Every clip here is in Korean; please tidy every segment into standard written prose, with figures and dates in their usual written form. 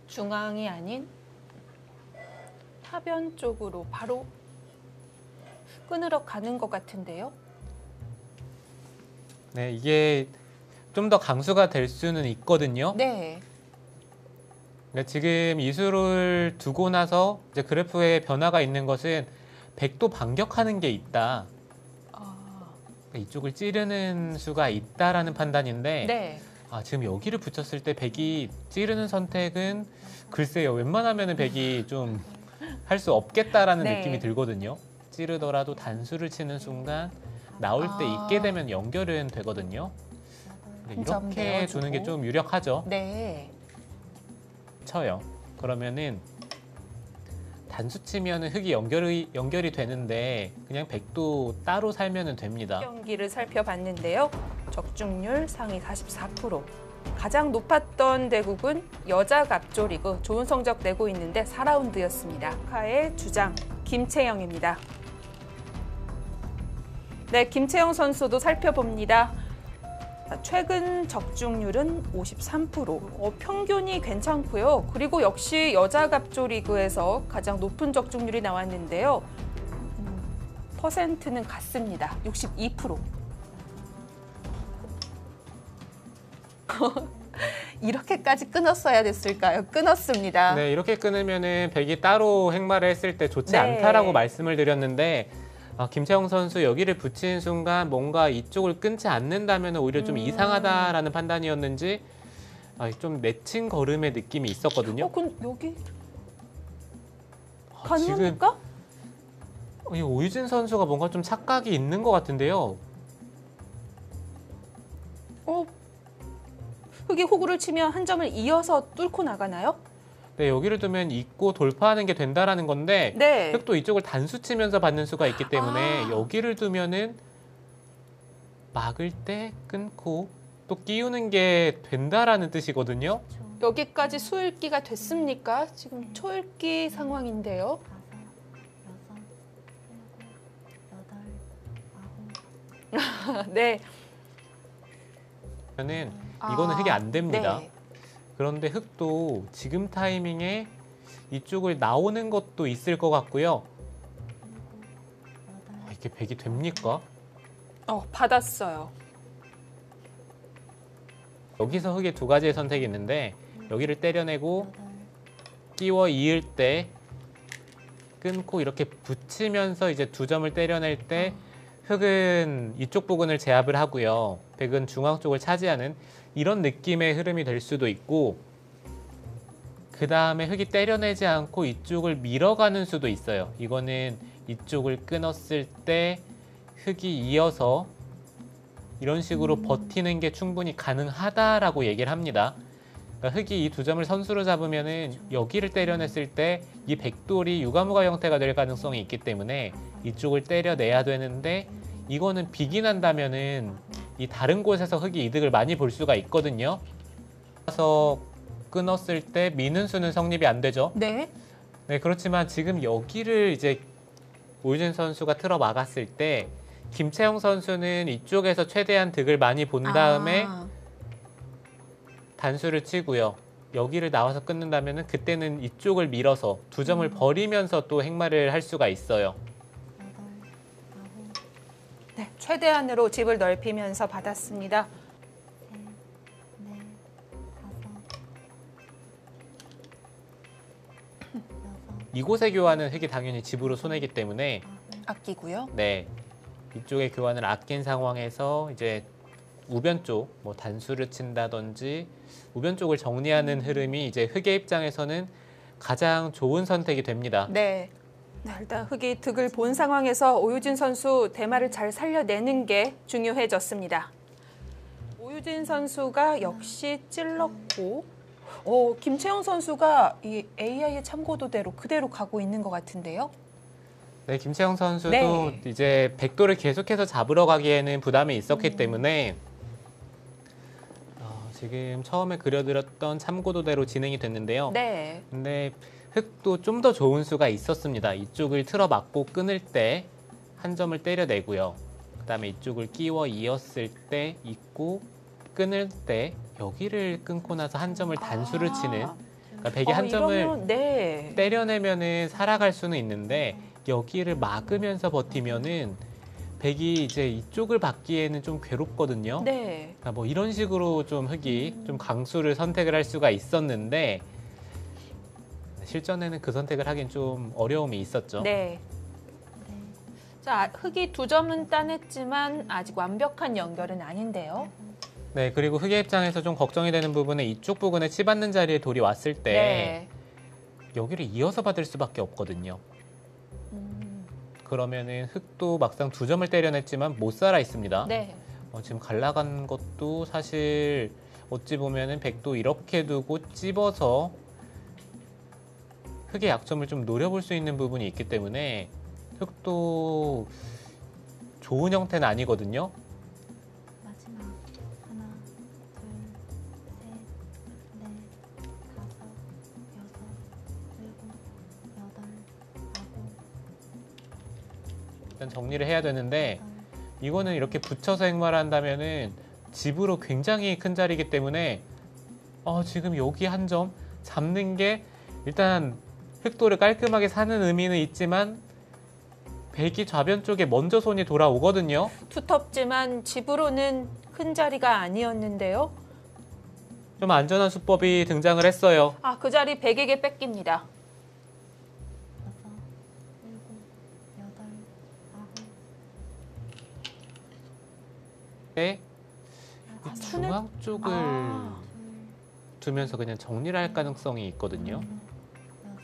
중앙이 아닌 하변 쪽으로 바로 끊으러 가는 것 같은데요. 네, 이게 좀 더 강수가 될 수는 있거든요. 네. 그러니까 지금 이수를 두고 나서 이제 그래프에 변화가 있는 것은 100도 반격하는 게 있다. 아, 그러니까 이쪽을 찌르는 수가 있다라는 판단인데 네. 지금 여기를 붙였을 때 100이 찌르는 선택은 글쎄요. 웬만하면 100이 좀 할 수 없겠다라는 네. 느낌이 들거든요. 찌르더라도 단수를 치는 순간 나올 때 있게 되면 연결은 되거든요. 점 이렇게 내어주고. 두는 게 좀 유력하죠. 네. 쳐요. 그러면은 단수 치면은 흙이 연결이 되는데 그냥 100도 따로 살면은 됩니다. 경기를 살펴봤는데요. 적중률 상위 44%. 가장 높았던 대국은 여자 갑조리그 좋은 성적 내고 있는데 4라운드였습니다. 카의 주장 김채영입니다. 네, 김채영 선수도 살펴봅니다. 최근 적중률은 53%. 평균이 괜찮고요. 그리고 역시 여자 갑조 리그에서 가장 높은 적중률이 나왔는데요. 퍼센트는 같습니다. 62%. 이렇게까지 끊었어야 됐을까요? 끊었습니다. 네, 이렇게 끊으면은 100이 따로 행마를 했을 때 좋지 네. 않다라고 말씀을 드렸는데 김채영 선수 여기를 붙인 순간 뭔가 이쪽을 끊지 않는다면 오히려 좀 이상하다라는 판단이었는지 좀 내친 걸음의 느낌이 있었거든요. 그럼 여기 지금 가능합니까? 이 오유진 선수가 뭔가 좀 착각이 있는 것 같은데요. 흙이 호구를 치면 한 점을 이어서 뚫고 나가나요? 네, 여기를 두면 잇고 돌파하는 게 된다라는 건데 네. 흙도 이쪽을 단수 치면서 받는 수가 있기 때문에 여기를 두면은 막을 때 끊고 또 끼우는 게 된다라는 뜻이거든요. 여기까지 수읽기가 됐습니까? 지금 초읽기 상황인데요. 네. 그러면은 이거는 흙이 안 됩니다. 네. 그런데 흙도 지금 타이밍에 이쪽을 나오는 것도 있을 것 같고요. 이게 100이 됩니까? 받았어요. 여기서 흙에 두 가지의 선택이 있는데 여기를 때려내고 끼워 이을 때 끊고 이렇게 붙이면서 이제 두 점을 때려낼 때 흙은 이쪽 부분을 제압을 하고요. 100은 중앙 쪽을 차지하는 이런 느낌의 흐름이 될 수도 있고 그 다음에 흙이 때려내지 않고 이쪽을 밀어가는 수도 있어요. 이거는 이쪽을 끊었을 때 흙이 이어서 이런 식으로 버티는 게 충분히 가능하다라고 얘기를 합니다. 그러니까 흙이 이 두 점을 선수로 잡으면은 여기를 때려냈을 때 이 백돌이 유가무가 형태가 될 가능성이 있기 때문에 이쪽을 때려내야 되는데 이거는 빅이 난다면은 이 다른 곳에서 흙이 이득을 많이 볼 수가 있거든요. 그래서 끊었을 때 미는 수는 성립이 안 되죠. 네. 네, 그렇지만 지금 여기를 이제 오유진 선수가 틀어 막았을 때 김채영 선수는 이쪽에서 최대한 득을 많이 본 다음에 단수를 치고요. 여기를 나와서 끊는다면 그때는 이쪽을 밀어서 두 점을 버리면서 또 행마를 할 수가 있어요. 네, 최대한으로 집을 넓히면서 받았습니다. 이곳의 교환은 흙이 당연히 집으로 손해기 때문에 아끼고요. 네, 이쪽의 교환을 아낀 상황에서 이제 우변 쪽, 뭐 단수를 친다든지 우변 쪽을 정리하는 흐름이 이제 흙의 입장에서는 가장 좋은 선택이 됩니다. 네. 네, 일단 흙이 득을 본 상황에서 오유진 선수 대마를 잘 살려내는 게 중요해졌습니다. 오유진 선수가 역시 찔렀고 김채영 선수가 이 AI의 참고도대로 그대로 가고 있는 것 같은데요. 네, 김채영 선수도 네. 이제 백도를 계속해서 잡으러 가기에는 부담이 있었기 때문에 지금 처음에 그려드렸던 참고도대로 진행이 됐는데요. 네. 근데 흙도 좀 더 좋은 수가 있었습니다. 이쪽을 틀어 막고 끊을 때 한 점을 때려내고요. 그 다음에 이쪽을 끼워 이었을 때 있고 끊을 때 여기를 끊고 나서 한 점을 단수를 치는 그러니까 백이 한 점을 이러면, 네. 때려내면은 살아갈 수는 있는데 여기를 막으면서 버티면은 백이 이제 이쪽을 받기에는 좀 괴롭거든요. 네. 그러니까 뭐 이런 식으로 좀 흑이 좀 강수를 선택을 할 수가 있었는데 실전에는 그 선택을 하긴 좀 어려움이 있었죠. 네. 자, 흑이 2점은 따냈지만 아직 완벽한 연결은 아닌데요. 네, 그리고 흑의 입장에서 좀 걱정이 되는 부분은 이쪽 부분에 치받는 자리에 돌이 왔을 때 네. 여기를 이어서 받을 수밖에 없거든요. 그러면은 흑도 막상 2점을 때려냈지만 못 살아 있습니다. 네. 지금 갈라간 것도 사실 어찌 보면은 백도 이렇게 두고 찝어서 흑의 약점을 좀 노려볼 수 있는 부분이 있기 때문에 흑도 좋은 형태는 아니거든요. 마지막 하나, 둘, 셋, 넷, 다섯, 여섯, 일곱, 여덟, 아홉, 일단 정리를 해야 되는데 여덟. 이거는 이렇게 붙여서 행마를 한다면은 집으로 굉장히 큰 자리이기 때문에 지금 여기 한 점 잡는 게 일단 흑도를 깔끔하게 사는 의미는 있지만 백이 좌변 쪽에 먼저 손이 돌아오거든요. 투텁지만 집으로는 큰 자리가 아니었는데요. 좀 안전한 수법이 등장을 했어요. 아, 그 자리 백에게 뺏깁니다. 여섯, 일곱, 여덟, 아홉, 네, 이 하나, 중앙 쪽을 아. 두면서 그냥 정리를 할 가능성이 있거든요. 여섯,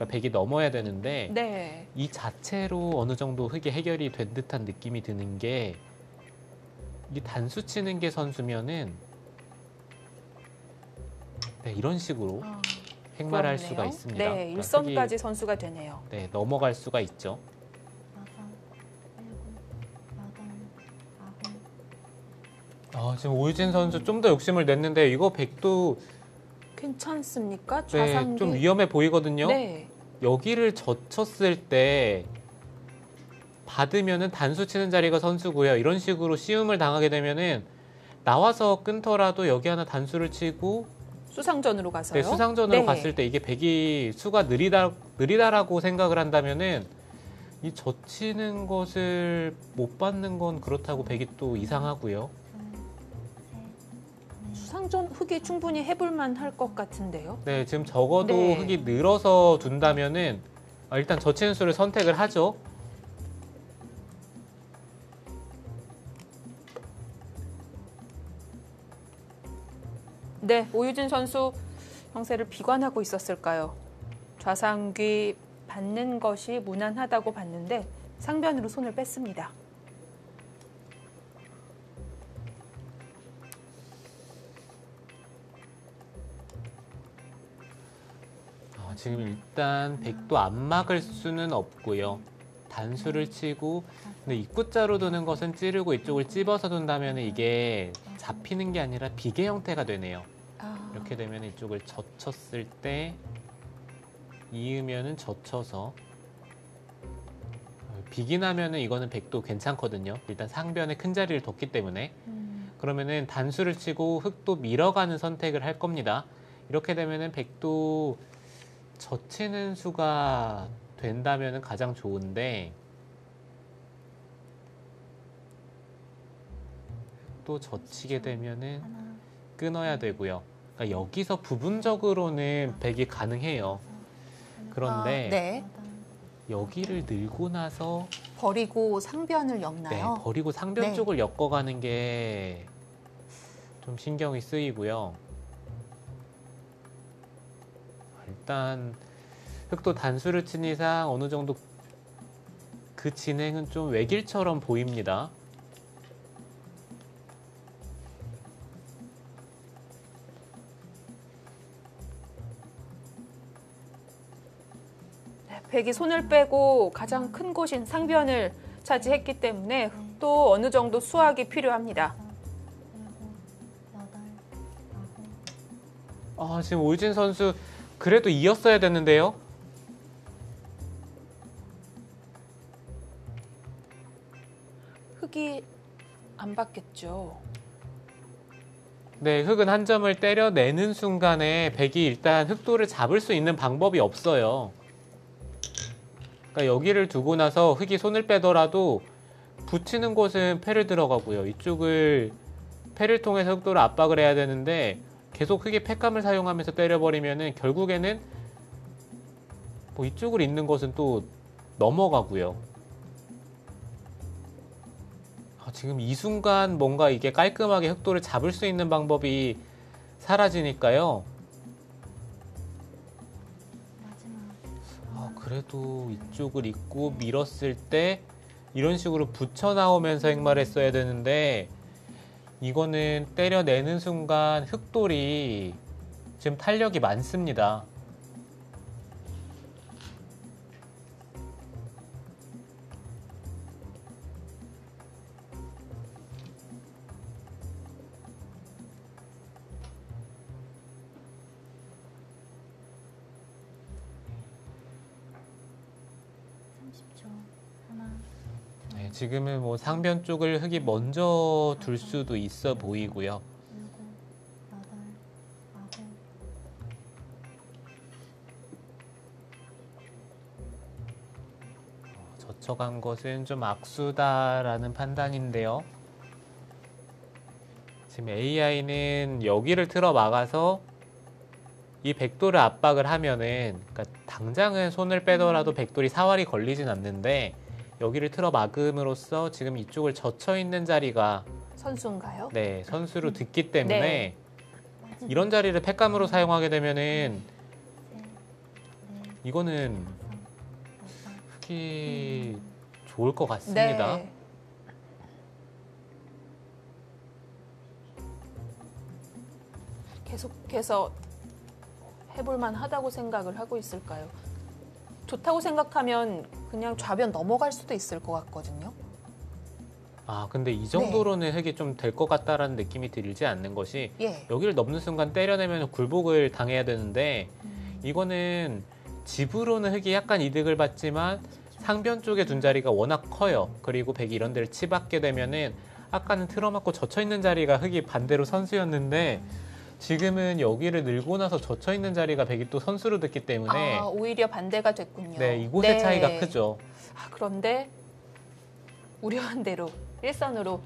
그러니까 백이 넘어야 되는데 네. 이 자체로 어느 정도 흑이 해결이 된 듯한 느낌이 드는 게 이 단수 치는 게 선수면은 네, 이런 식으로 아, 행마를 할 그렇네요. 수가 있습니다. 네, 그러니까 일선까지 흑이, 선수가 되네요. 네, 넘어갈 수가 있죠. 여섯, 일곱, 여덟, 아홉. 지금 오유진 선수 좀 더 욕심을 냈는데 이거 백도 괜찮습니까? 네, 좌상기. 좀 위험해 보이거든요. 네. 여기를 젖혔을 때 받으면은 단수 치는 자리가 선수고요. 이런 식으로 시움을 당하게 되면은 나와서 끊더라도 여기 하나 단수를 치고 수상전으로 가서요. 네, 수상전으로 네. 갔을 때 이게 백이 수가 느리다라고 생각을 한다면은 이 젖히는 것을 못 받는 건 그렇다고 백이 또 이상하고요. 수상전 흑이 충분히 해볼만 할 것 같은데요. 네, 지금 적어도 네. 흑이 늘어서 둔다면은 일단 젖히는 수를 선택을 하죠. 네, 오유진 선수 형세를 비관하고 있었을까요? 좌상귀 받는 것이 무난하다고 봤는데 상변으로 손을 뺐습니다. 지금 일단 백도 안 막을 수는 없고요. 단수를 치고 근데 입구자로 두는 것은 찌르고 이쪽을 찝어서 둔다면 이게 잡히는 게 아니라 비계 형태가 되네요. 이렇게 되면 이쪽을 젖혔을 때 이으면은 젖혀서 비기 나면은 이거는 백도 괜찮거든요. 일단 상변에 큰 자리를 뒀기 때문에 그러면은 단수를 치고 흑도 밀어가는 선택을 할 겁니다. 이렇게 되면은 백도 젖히는 수가 된다면은 가장 좋은데 또 젖히게 되면은 끊어야 되고요. 그러니까 여기서 부분적으로는 백이 가능해요. 그런데 네. 여기를 늘고 나서 버리고 상변을 네, 엮나요? 버리고 상변 네. 쪽을 엮어가는 게 좀 신경이 쓰이고요. 일단 흑도 단수를 친 이상 어느 정도 그 진행은 좀 외길처럼 보입니다. 백이 손을 빼고 가장 큰 곳인 상변을 차지했기 때문에 또 어느 정도 수학이 필요합니다. 지금 오유진 선수 그래도 이었어야 됐는데요. 흑이 안 받겠죠. 네, 흑은 한 점을 때려내는 순간에 백이 일단 흑도를 잡을 수 있는 방법이 없어요. 그러니까 여기를 두고 나서 흑이 손을 빼더라도 붙이는 곳은 패를 들어가고요. 이쪽을 패를 통해서 흑도를 압박을 해야 되는데 계속 흑이 패감을 사용하면서 때려버리면은 결국에는 뭐 이쪽을 잇는 것은 또 넘어가고요. 지금 이 순간 뭔가 이게 깔끔하게 흑도를 잡을 수 있는 방법이 사라지니까요. 그래도 이쪽을 잇고 밀었을 때 이런 식으로 붙여 나오면서 행마를 했어야 되는데 이거는 때려내는 순간 흑돌이 지금 탄력이 많습니다. 네, 지금은 뭐 상변 쪽을 흑이 먼저 둘 수도 있어 보이고요. 젖혀간 것은 좀 악수다라는 판단인데요. 지금 AI는 여기를 틀어 막아서 이 백돌을 압박을 하면은, 그러니까 당장은 손을 빼더라도 백돌이 사활이 걸리진 않는데 여기를 틀어 막음으로써 지금 이쪽을 젖혀 있는 자리가 선수인가요? 네, 선수로 듣기 때문에 네. 이런 자리를 패감으로 사용하게 되면은 이거는 흑이 좋을 것 같습니다. 네. 계속해서 해볼만 하다고 생각을 하고 있을까요? 좋다고 생각하면 그냥 좌변 넘어갈 수도 있을 것 같거든요. 근데 이 정도로는 흑이 좀 될 것 같다라는 느낌이 들지 않는 것이 예. 여기를 넘는 순간 때려내면 굴복을 당해야 되는데 이거는 집으로는 흑이 약간 이득을 받지만 상변 쪽에 둔 자리가 워낙 커요. 그리고 백이 이런 데를 치받게 되면은 아까는 틀어막고 젖혀있는 자리가 흑이 반대로 선수였는데 지금은 여기를 늘고 나서 젖혀있는 자리가 백이 또 선수로 됐기 때문에 오히려 반대가 됐군요. 네, 이곳의 차이가 크죠. 그런데 우려한 대로 일선으로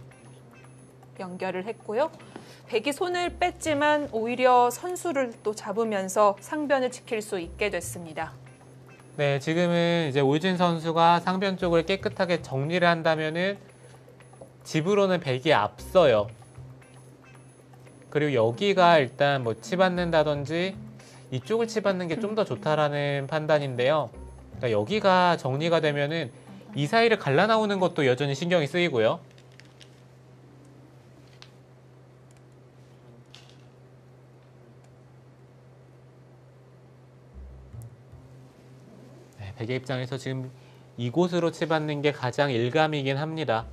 연결을 했고요. 백이 손을 뺐지만 오히려 선수를 또 잡으면서 상변을 지킬 수 있게 됐습니다. 네, 지금은 이제 오유진 선수가 상변 쪽을 깨끗하게 정리를 한다면은 집으로는 백이 앞서요. 그리고 여기가 일단 뭐 치받는다든지 이쪽을 치받는 게 좀 더 좋다라는 판단인데요. 그러니까 여기가 정리가 되면은 이 사이를 갈라 나오는 것도 여전히 신경이 쓰이고요. 네, 백의 입장에서 지금 이곳으로 치받는 게 가장 일감이긴 합니다.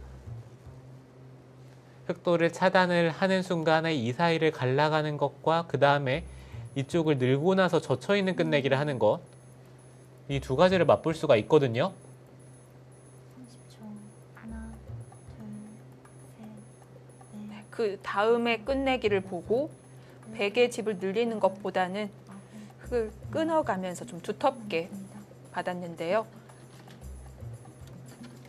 흑도를 차단을 하는 순간에 이 사이를 갈라가는 것과 그 다음에 이쪽을 늘고 나서 젖혀있는 끝내기를 하는 것, 이 두 가지를 맛볼 수가 있거든요. 30초. 하나, 둘, 셋, 넷, 그 다음에 끝내기를 보고 백의 집을 늘리는 것보다는 흑을 끊어가면서 좀 두텁게 받았는데요.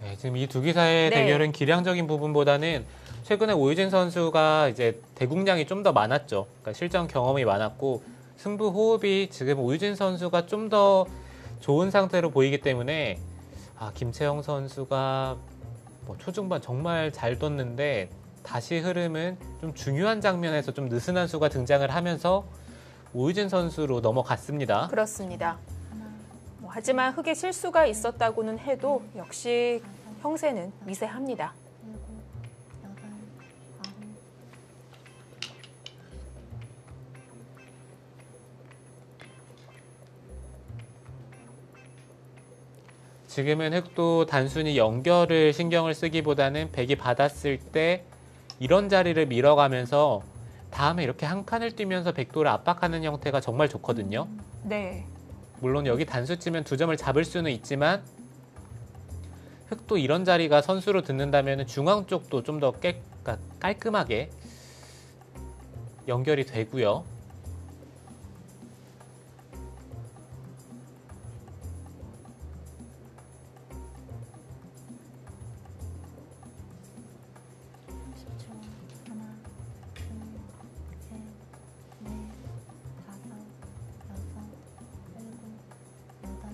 네, 지금 이 두 기사의 네. 대결은 기량적인 부분보다는 최근에 오유진 선수가 이제 대국량이 좀 더 많았죠. 그러니까 실전 경험이 많았고 승부 호흡이 지금 오유진 선수가 좀 더 좋은 상태로 보이기 때문에 김채영 선수가 뭐 초중반 정말 잘 뒀는데 다시 흐름은 좀 중요한 장면에서 좀 느슨한 수가 등장을 하면서 오유진 선수로 넘어갔습니다. 그렇습니다. 하지만 흑의 실수가 있었다고는 해도 역시 형세는 미세합니다. 일곱, 여덟, 아홉. 지금은 흑도 단순히 연결을 신경을 쓰기보다는 백이 받았을 때 이런 자리를 밀어가면서 다음에 이렇게 한 칸을 뛰면서 백도를 압박하는 형태가 정말 좋거든요. 네. 물론 여기 단수 치면 두 점을 잡을 수는 있지만 흑도 이런 자리가 선수로 듣는다면 중앙 쪽도 좀 더 깔끔하게 연결이 되고요. 하나, 둘, 셋, 넷, 다섯, 여섯, 일곱, 여덟,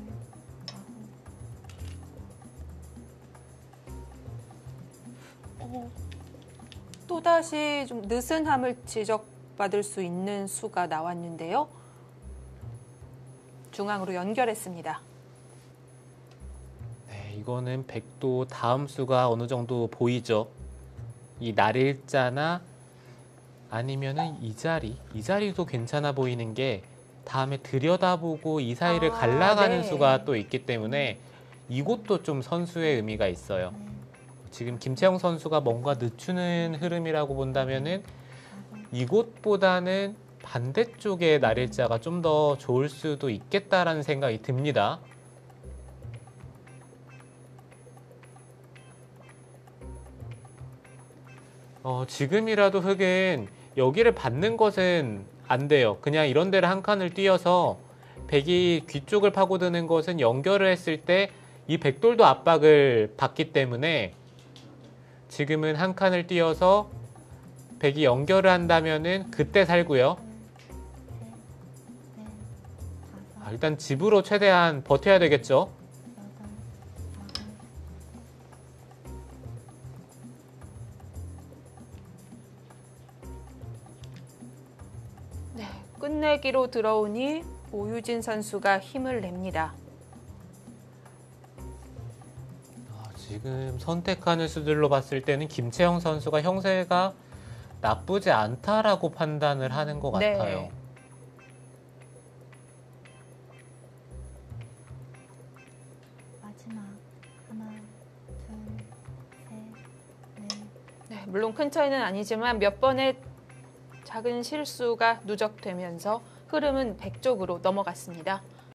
아홉. 또다시 좀 느슨함을 지적받을 수 있는 수가 나왔는데요. 중앙으로 연결했습니다. 네, 이거는 100도 다음 수가 어느 정도 보이죠. 이 날일자나 아니면은 이 자리도 괜찮아 보이는 게 다음에 들여다보고 이 사이를 갈라가는 네. 수가 또 있기 때문에 이것도 좀 선수의 의미가 있어요. 지금 김채영 선수가 뭔가 늦추는 흐름이라고 본다면은 이곳보다는 반대쪽의 날일자가 좀 더 좋을 수도 있겠다라는 생각이 듭니다. 지금이라도 흙은 여기를 받는 것은 안 돼요. 그냥 이런 데를 한 칸을 띄어서 백이 귀 쪽을 파고드는 것은 연결을 했을 때 이 백돌도 압박을 받기 때문에 지금은 한 칸을 띄어서 백이 연결을 한다면은 그때 살고요. 일단 집으로 최대한 버텨야 되겠죠. 네, 끝내기로 들어오니 오유진 선수가 힘을 냅니다. 지금 선택하는 수들로 봤을 때는 김채영 선수가 형세가 나쁘지 않다라고 판단을 하는 것 네. 같아요. 마지막 하나, 둘, 셋, 넷. 네, 물론 큰 차이는 아니지만 몇 번의 작은 실수가 누적되면서 흐름은 백 쪽으로 넘어갔습니다.